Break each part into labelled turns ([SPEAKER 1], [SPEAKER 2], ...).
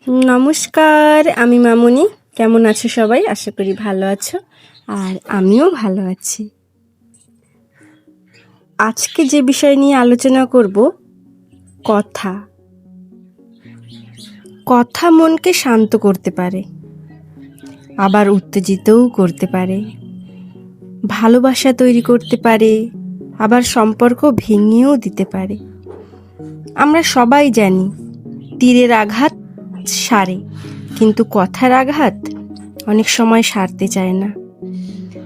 [SPEAKER 1] নমস্কার, আমি মামুনি। কেমন আছো সবাই? আশা করি ভালো আছো, আর আমিও ভালো আছি। আজকে যে বিষয় নিয়ে আলোচনা করব, কথা। কথা মনকে শান্ত করতে পারে, আবার উত্তেজিতও করতে পারে, ভালোবাসা তৈরি করতে পারে, আবার সম্পর্ক ভেঙেও দিতে পারে। আমরা সবাই জানি তীরের আঘাত সারে, কিন্তু কথার আঘাত অনেক সময় সারতে চায় না।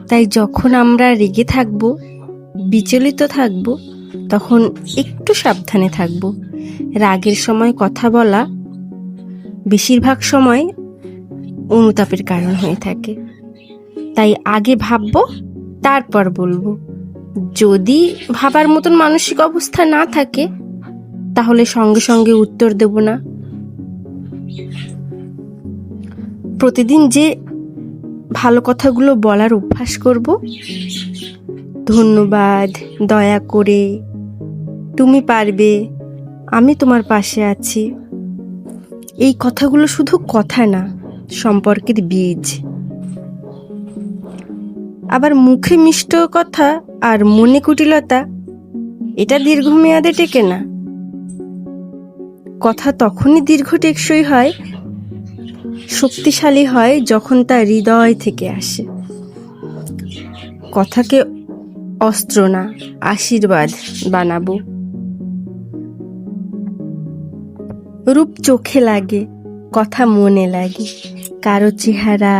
[SPEAKER 1] তাই যখন আমরা রেগে থাকব, বিচলিত থাকব, তখন একটু সাবধানে থাকব। রাগের সময় কথা বলা বেশিরভাগ সময় অনুতাপের কারণ হয়ে থাকে। তাই আগে ভাববো, তারপর বলবো। যদি ভাবার মতন মানসিক অবস্থা না থাকে, তাহলে সঙ্গে সঙ্গে উত্তর দেব না। প্রতিদিন যে ভালো কথাগুলো বলার অভ্যাস করব, ধন্যবাদ, দয়া করে, তুমি পারবে, আমি তোমার পাশে আছি, এই কথাগুলো শুধু কথা না, সম্পর্কের বীজ। আবার মুখে মিষ্ট কথা আর মনে কুটিলতা, এটা দীর্ঘমেয়াদে টেকে না। কথা তখনই দীর্ঘ টেকসই হয়, শক্তিশালী হয়, যখন তা হৃদয় থেকে আসে। কথাকে অস্ত্র না, আশীর্বাদ বানাবো। রূপ চোখে লাগে, কথা মনে লাগে। কারো চেহারা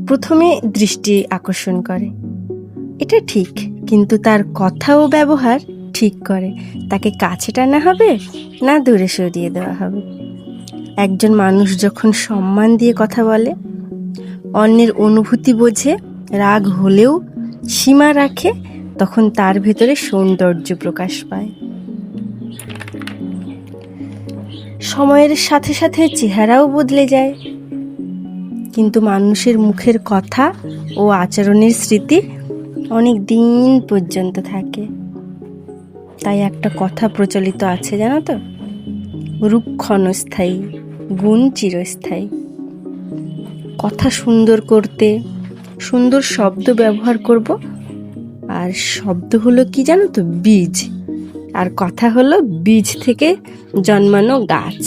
[SPEAKER 1] প্রথমে দৃষ্টি আকর্ষণ করে, এটা ঠিক, কিন্তু তার কথা ও ব্যবহার ঠিক করে তাকে কাছে টানা হবে না দূরে সরিয়ে দেওয়া হবে। একজন মানুষ যখন সম্মান দিয়ে কথা বলে, অন্যের অনুভূতি বোঝে, রাগ হলেও সীমা রাখে, তখন তার ভেতরে সৌন্দর্য প্রকাশ পায়। সময়ের সাথে সাথে চেহারাও বদলে যায়, কিন্তু মানুষের মুখের কথা ও আচরণের স্মৃতি অনেক দিন পর্যন্ত থাকে। তাই একটা কথা প্রচলিত আছে, জানো তো? রূপ ক্ষণস্থায়ী, গুণ চিরস্থায়ী। কথা সুন্দর করতে সুন্দর শব্দ ব্যবহার করব। আর শব্দ হলো কি জানো তো? বীজ। আর কথা হলো বীজ থেকে জন্মানো গাছ।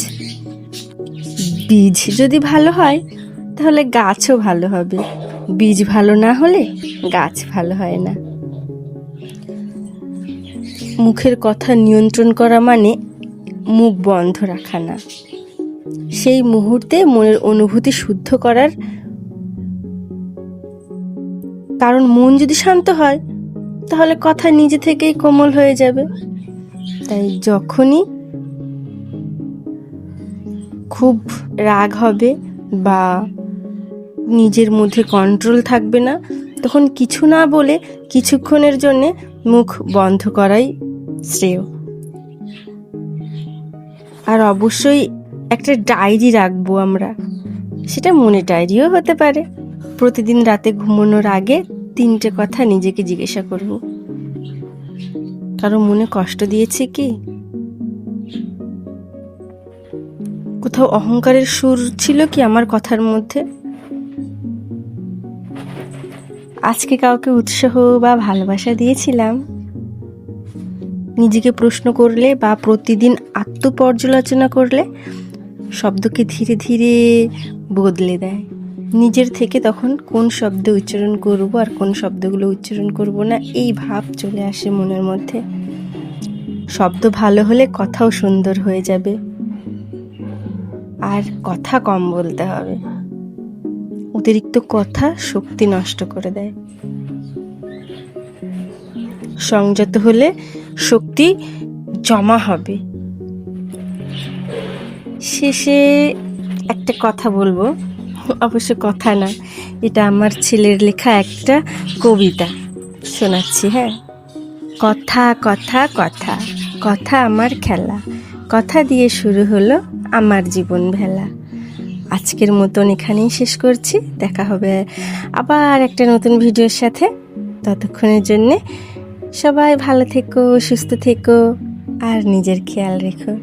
[SPEAKER 1] বীজ যদি ভালো হয়, তাহলে গাছও ভালো হবে। বীজ ভালো না হলে গাছ ভালো হয় না। মুখের কথা নিয়ন্ত্রণ করা মানে মুখ বন্ধ রাখা না, সেই মুহূর্তে মনের অনুভূতি শুদ্ধ করার। কারণ মন যদি শান্ত হয়, তাহলে কথা নিজে থেকেই কোমল হয়ে যাবে। তাই যখনই খুব রাগ হবে বা নিজের মধ্যে কন্ট্রোল থাকবে না, তখন কিছু না বলে কিছুক্ষণের জন্যে মুখ বন্ধ করাই শ্রেয়। আর অবশ্যই একটা ডায়েরি রাখবো আমরা, সেটা মনে ডায়েরিও হতে পারে। প্রতিদিন রাতে ঘুমানোর আগে 3টে কথা নিজেকে জিজ্ঞাসা করব, কারো মনে কষ্ট দিয়েছে কি? কোথাও অহংকারের সুর ছিল কি আমার কথার মধ্যে? আজকে কাউকে উৎসাহ বা ভালোবাসা দিয়েছিলাম? নিজেকে প্রশ্ন করলে বা প্রতিদিন আত্মপর্যালোচনা করলে শব্দকে ধীরে ধীরে বদলে দেয় নিজের থেকে। তখন কোন শব্দ উচ্চারণ করব আর কোন শব্দগুলো উচ্চারণ করব না, এই ভাব চলে আসে মনের মধ্যে। শব্দ ভালো হলে কথাও সুন্দর হয়ে যাবে। আর কথা কম বলতে হবে, অতিরিক্ত কথা শক্তি নষ্ট করে দেয়। সংযত হলে শক্তি জমা হবে। শেষে একটা কথা বলবো, অবশ্য কথা না, এটা আমার ছেলের লেখা একটা কবিতা শোনাচ্ছি। হ্যাঁ। কথা কথা কথা, কথা আমার খেলা, কথা দিয়ে শুরু হলো আমার জীবন ভেলা। আজকের মতন এখানেই শেষ করছি। দেখা হবে আবার একটা নতুন ভিডিওর সাথে। ততক্ষণের জন্যে সবাই ভালো থেকো, সুস্থ থেকো, আর নিজের খেয়াল রেখো।